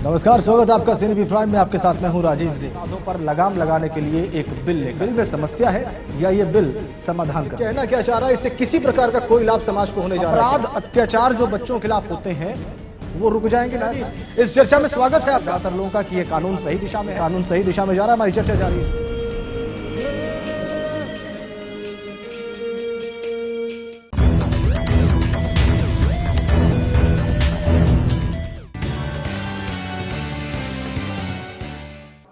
नमस्कार, स्वागत है आपका सीएनबी प्राइम में। आपके साथ मैं हूं राजीव। अपराधों पर लगाम लगाने के लिए एक बिल में समस्या है या ये बिल समाधान का कहना क्या चाह रहा है? इससे किसी प्रकार का कोई लाभ समाज को होने जा रहा है? अपराध अत्याचार जो बच्चों के खिलाफ होते हैं वो रुक जाएंगे ना? इस चर्चा में स्वागत है आपका लोगों का कि ये कानून सही दिशा में जा रहा है। हमारी चर्चा जारी है।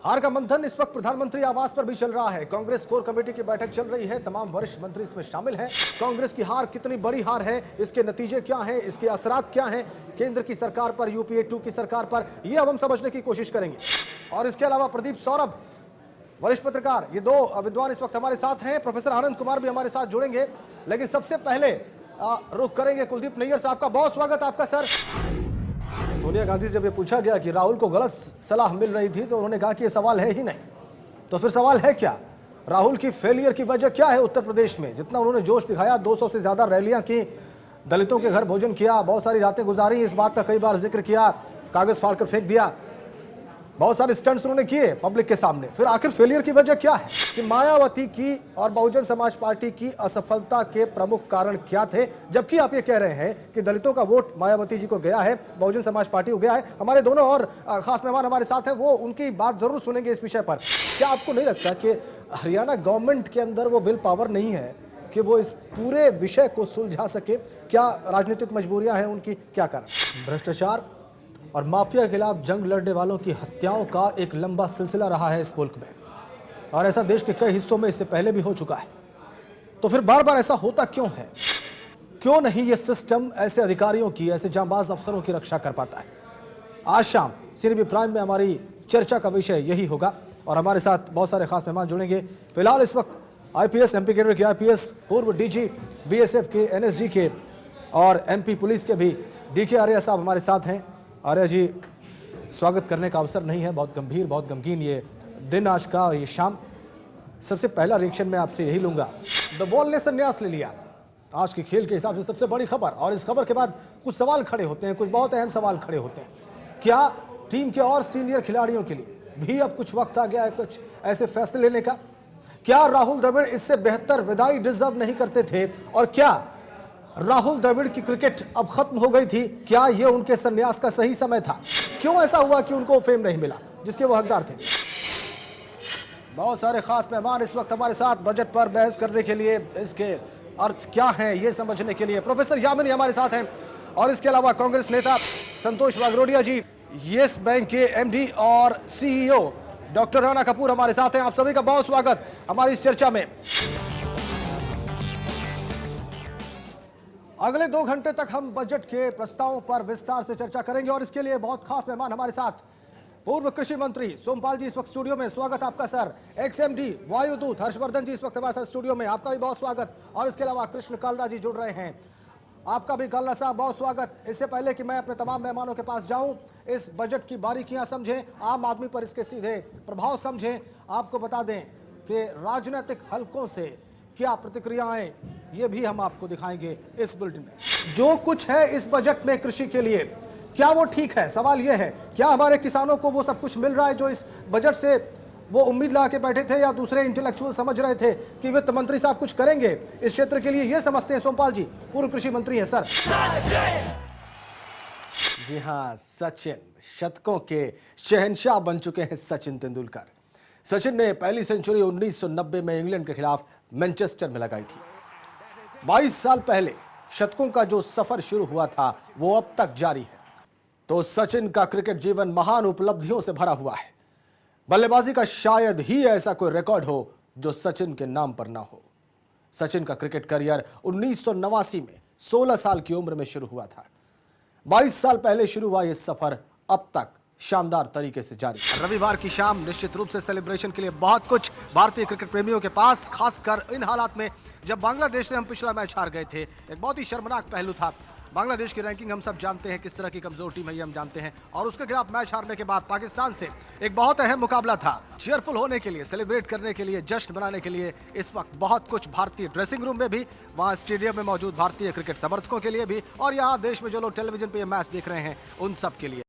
हार का मंथन इस वक्त प्रधानमंत्री आवास पर भी चल रहा है। कांग्रेस कोर कमेटी की बैठक चल रही है, तमाम वरिष्ठ मंत्री इसमें शामिल हैं। कांग्रेस की हार कितनी बड़ी हार है, इसके नतीजे क्या हैं, इसके असरात क्या हैं केंद्र की सरकार पर, यूपीए 2 की सरकार पर, यह अब हम समझने की कोशिश करेंगे। और इसके अलावा प्रदीप सौरभ, वरिष्ठ पत्रकार, ये दो विद्वान इस वक्त हमारे साथ हैं। प्रोफेसर आनंद कुमार भी हमारे साथ जुड़ेंगे, लेकिन सबसे पहले रुख करेंगे कुलदीप नैयर साहब का। बहुत स्वागत आपका सर। सोनिया गांधी से जब ये पूछा गया कि राहुल को गलत सलाह मिल रही थी तो उन्होंने कहा कि ये सवाल है ही नहीं। तो फिर सवाल है क्या? राहुल की फेलियर की वजह क्या है उत्तर प्रदेश में? जितना उन्होंने जोश दिखाया, 200 से ज्यादा रैलियां की, दलितों के घर भोजन किया, बहुत सारी रातें गुजारी, इस बात का कई बार जिक्र किया, कागज फाड़कर फेंक दिया, बहुत सारे स्टंट्स उन्होंने किए पब्लिक के सामने। फिर आखिर फेलियर की वजह क्या है? कि मायावती की और बहुजन समाज पार्टी की असफलता के प्रमुख कारण क्या थे? जबकि आप ये कह रहे हैं कि दलितों का वोट मायावती जी को गया है, बहुजन समाज पार्टी को गया है। हमारे दोनों और खास मेहमान हमारे साथ हैं, वो उनकी बात जरूर सुनेंगे इस विषय पर। क्या आपको नहीं लगता कि हरियाणा गवर्नमेंट के अंदर वो विल पावर नहीं है कि वो इस पूरे विषय को सुलझा सके? क्या राजनीतिक मजबूरियां हैं उनकी? क्या कारण? भ्रष्टाचार और माफिया के खिलाफ जंग लड़ने वालों की हत्याओं का एक लंबा सिलसिला रहा है इस मुल्क में, और ऐसा देश के कई हिस्सों में इससे पहले भी हो चुका है। तो फिर बार बार ऐसा होता क्यों है? क्यों नहीं ये सिस्टम ऐसे अधिकारियों की, ऐसे जांबाज अफसरों की रक्षा कर पाता है? आज शाम सीएनबी प्राइम में हमारी चर्चा का विषय यही होगा, और हमारे साथ बहुत सारे खास मेहमान जुड़ेंगे। फिलहाल इस वक्त आईपीएस, एमपी कैडर के आईपीएस, पूर्व डीजी बीएसएफ के, एनएसजी के और एमपी पुलिस के भी डीके आर्या साहब हमारे साथ हैं। आर्या जी, स्वागत करने का अवसर नहीं है, बहुत गंभीर, बहुत गमगीन ये दिन आज का, ये शाम। सबसे पहला रिएक्शन मैं आपसे यही लूंगा, द वॉल ने संन्यास ले लिया, आज के खेल के हिसाब से सबसे बड़ी खबर, और इस खबर के बाद कुछ सवाल खड़े होते हैं, कुछ बहुत अहम सवाल खड़े होते हैं। क्या टीम के और सीनियर खिलाड़ियों के लिए भी अब कुछ वक्त आ गया है कुछ ऐसे फैसले लेने का? क्या राहुल द्रविड़ इससे बेहतर विदाई डिजर्व नहीं करते थे? और क्या राहुल द्रविड़ की क्रिकेट अब खत्म हो गई थी? क्या यह उनके संन्यास का सही समय था? क्यों ऐसा हुआ कि उनको फेम नहीं मिला जिसके वो हकदार थे? बहुत सारे खास मेहमान इस वक्त हमारे साथ बजट पर बहस करने के लिए, इसके अर्थ क्या हैं ये समझने के लिए। प्रोफेसर यामिनी हमारे साथ हैं, और इसके अलावा कांग्रेस नेता संतोष वागरोडिया जी, येस बैंक के एमडी और सीईओ डॉक्टर राणा कपूर हमारे साथ हैं। आप सभी का बहुत स्वागत हमारी इस चर्चा में। अगले 2 घंटे तक हम बजट के प्रस्तावों पर विस्तार से चर्चा करेंगे, और इसके लिए बहुत खास मेहमान हमारे साथ। पूर्व कृषि मंत्री सोमपाल जी इस वक्त स्टूडियो में, स्वागत आपका सर। एक्सएमडी वायुदूत हर्षवर्धन जी इस वक्त हमारे साथ स्टूडियो में, आपका भी बहुत स्वागत। और इसके अलावा कृष्ण कालरा जी जुड़ रहे हैं, आपका भी कालरा साहब बहुत स्वागत। इससे पहले कि मैं अपने तमाम मेहमानों के पास जाऊं, इस बजट की बारीकियां समझें, आम आदमी पर इसके सीधे प्रभाव समझें, आपको बता दें कि राजनीतिक हलकों से क्या प्रतिक्रियाएं, ये भी हम आपको दिखाएंगे इस बुलेटिन में। जो कुछ है इस बजट में कृषि के लिए, क्या वो ठीक है? सवाल ये है, क्या हमारे किसानों को वो सब कुछ मिल रहा है जो इस बजट से वो उम्मीद लगा के बैठे थे, या दूसरे इंटेलेक्चुअल समझ रहे थे कि वित्त मंत्री साहब कुछ करेंगे इस क्षेत्र के लिए? ये समझते हैं सोमपाल जी, पूर्व कृषि मंत्री हैं सर। जी हाँ, सचिन, शतकों के शहंशाह बन चुके हैं सचिन तेंदुलकर। सचिन ने पहली सेंचुरी 1990 में इंग्लैंड के खिलाफ मैनचेस्टर में लगाई थी। 22 साल पहले शतकों का जो सफर शुरू हुआ था वो अब तक जारी है। तो सचिन का क्रिकेट जीवन महान उपलब्धियों से भरा हुआ है। बल्लेबाजी का शायद ही ऐसा कोई रिकॉर्ड हो जो सचिन के नाम पर ना हो। सचिन का क्रिकेट करियर 1989 में 16 साल की उम्र में शुरू हुआ था। 22 साल पहले शुरू हुआ यह सफर अब तक शानदार तरीके से जारी। रविवार की शाम निश्चित रूप से सेलिब्रेशन के लिए बहुत कुछ भारतीय क्रिकेट प्रेमियों के पास, खासकर इन हालात में जब बांग्लादेश से हम पिछला मैच हार गए थे। एक बहुत ही शर्मनाक पहलू था। बांग्लादेश की रैंकिंग हम सब जानते हैं, किस तरह की कमजोर टीम है ये हम जानते हैं, और उसके खिलाफ मैच हारने के बाद पाकिस्तान से एक बहुत अहम मुकाबला था। चीयरफुल होने के लिए, सेलिब्रेट करने के लिए, जश्न मनाने के लिए इस वक्त बहुत कुछ भारतीय ड्रेसिंग रूम में भी, वहां स्टेडियम में मौजूद भारतीय क्रिकेट समर्थकों के लिए भी, और यहाँ देश में जो लोग टेलीविजन पे ये मैच देख रहे हैं उन सब के लिए।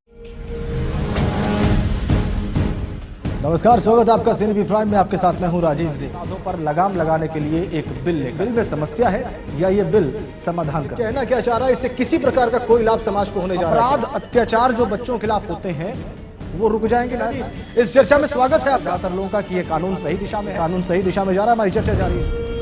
नमस्कार, स्वागत है आपका सीएनबी प्राइम में। आपके साथ मैं हूं राजीव। अपराधों पर लगाम लगाने के लिए एक बिल में समस्या है या ये बिल समाधान का कहना क्या चाह रहा है? इससे किसी प्रकार का कोई लाभ समाज को होने जा रहा है? अपराध अत्याचार जो बच्चों के खिलाफ होते हैं वो रुक जाएंगे ना? इस चर्चा में स्वागत है आप ज्यादातर लोगों का कि ये कानून सही दिशा में जा रहा है। हमारी चर्चा जारी है।